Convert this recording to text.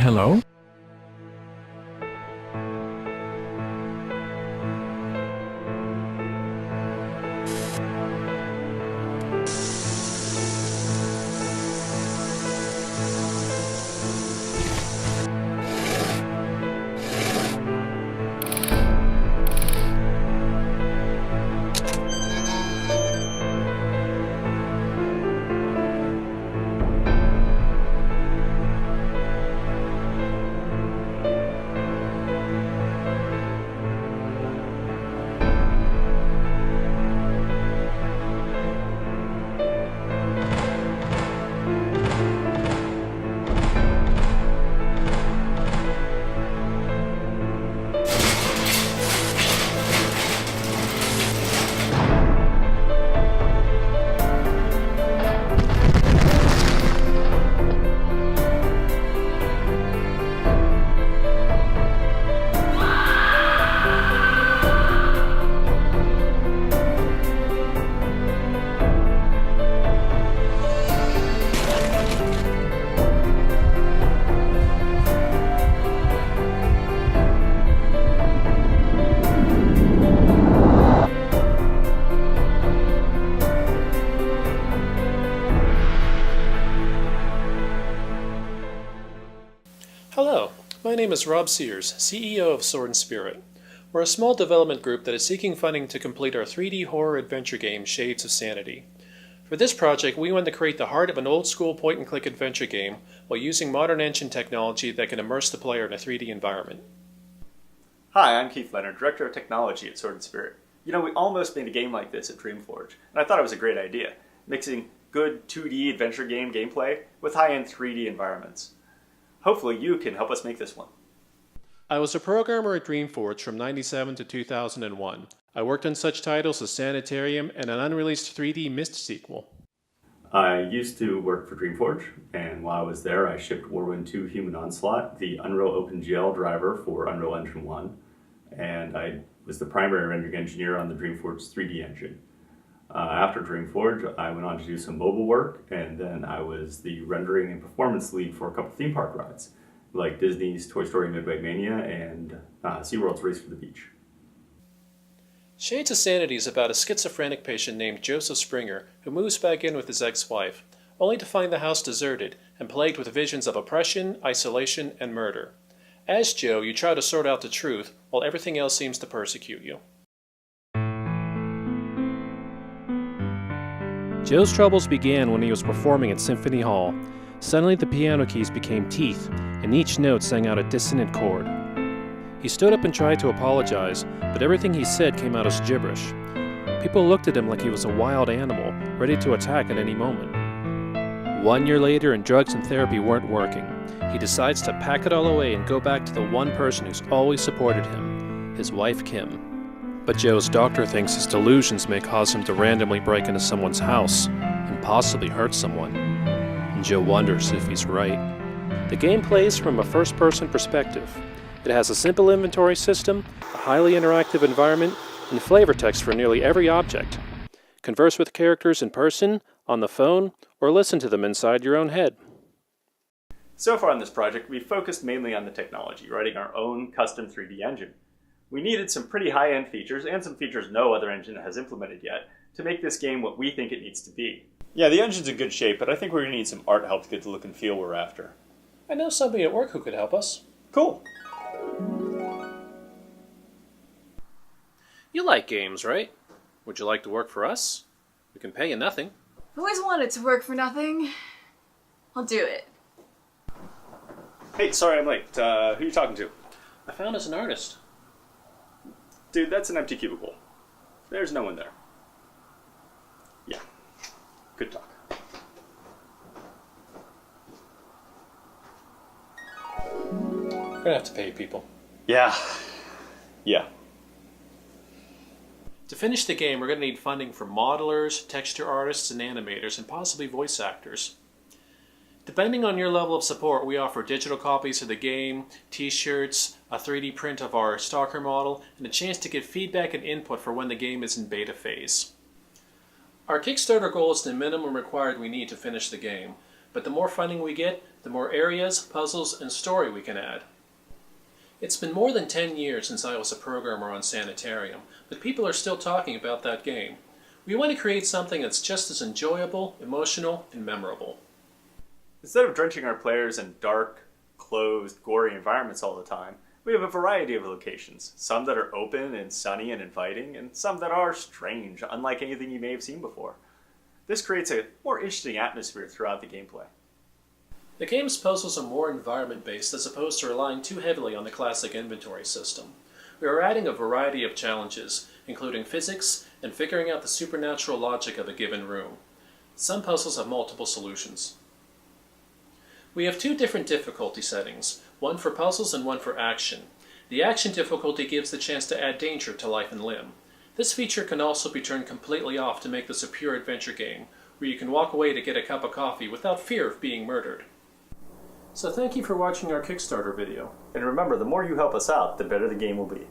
hello? Hello, my name is Rob Sears, CEO of Sword and Spirit. We're a small development group that is seeking funding to complete our 3D horror adventure game, Shades of Sanity. For this project, we want to create the heart of an old-school point-and-click adventure game while using modern engine technology that can immerse the player in a 3D environment. Hi, I'm Keith Leonard, Director of Technology at Sword and Spirit. You know, we almost made a game like this at Dreamforge, and I thought it was a great idea, mixing good 2D adventure game gameplay with high-end 3D environments. Hopefully you can help us make this one. I was a programmer at Dreamforge from 1997 to 2001. I worked on such titles as Sanitarium and an unreleased 3D Myst sequel. I used to work for Dreamforge, and while I was there I shipped Warwind 2 Human Onslaught, the Unreal OpenGL driver for Unreal Engine 1, and I was the primary rendering engineer on the Dreamforge 3D engine. After Dreamforge, I went on to do some mobile work, and then I was the rendering and performance lead for a couple theme park rides, like Disney's Toy Story Midway Mania and SeaWorld's Race for the Beach. Shades of Sanity is about a schizophrenic patient named Joseph Springer who moves back in with his ex-wife, only to find the house deserted and plagued with visions of oppression, isolation, and murder. As Joe, you try to sort out the truth while everything else seems to persecute you. Joe's troubles began when he was performing at Symphony Hall. Suddenly the piano keys became teeth, and each note sang out a dissonant chord. He stood up and tried to apologize, but everything he said came out as gibberish. People looked at him like he was a wild animal, ready to attack at any moment. 1 year later, and drugs and therapy weren't working. He decides to pack it all away and go back to the one person who's always supported him, his wife Kim. But Joe's doctor thinks his delusions may cause him to randomly break into someone's house and possibly hurt someone. And Joe wonders if he's right. The game plays from a first-person perspective. It has a simple inventory system, a highly interactive environment, and flavor text for nearly every object. Converse with characters in person, on the phone, or listen to them inside your own head. So far on this project, we've focused mainly on the technology, writing our own custom 3D engine. We needed some pretty high-end features, and some features no other engine has implemented yet, to make this game what we think it needs to be. Yeah, the engine's in good shape, but I think we're going to need some art help to get the look and feel we're after. I know somebody at work who could help us. Cool. You like games, right? Would you like to work for us? We can pay you nothing. I've always wanted to work for nothing. I'll do it. Hey, sorry I'm late. Who are you talking to? I found us an artist. Dude, that's an empty cubicle. There's no one there. Yeah. Good talk. We're gonna have to pay people. Yeah. To finish the game, we're going to need funding from modelers, texture artists, and animators, and possibly voice actors. Depending on your level of support, we offer digital copies of the game, t-shirts, a 3D print of our Stalker model, and a chance to give feedback and input for when the game is in beta phase. Our Kickstarter goal is the minimum required we need to finish the game. but the more funding we get, the more areas, puzzles, and story we can add. It's been more than 10 years since I was a programmer on Sanitarium, but people are still talking about that game. We want to create something that's just as enjoyable, emotional, and memorable. Instead of drenching our players in dark, closed, gory environments all the time, we have a variety of locations, some that are open and sunny and inviting, and some that are strange, unlike anything you may have seen before. This creates a more interesting atmosphere throughout the gameplay. The game's puzzles are more environment-based as opposed to relying too heavily on the classic inventory system. We are adding a variety of challenges, including physics and figuring out the supernatural logic of a given room. Some puzzles have multiple solutions. We have 2 different difficulty settings, one for puzzles and one for action. The action difficulty gives the chance to add danger to life and limb. This feature can also be turned completely off to make this a pure adventure game, where you can walk away to get a cup of coffee without fear of being murdered. So thank you for watching our Kickstarter video. And remember, the more you help us out, the better the game will be.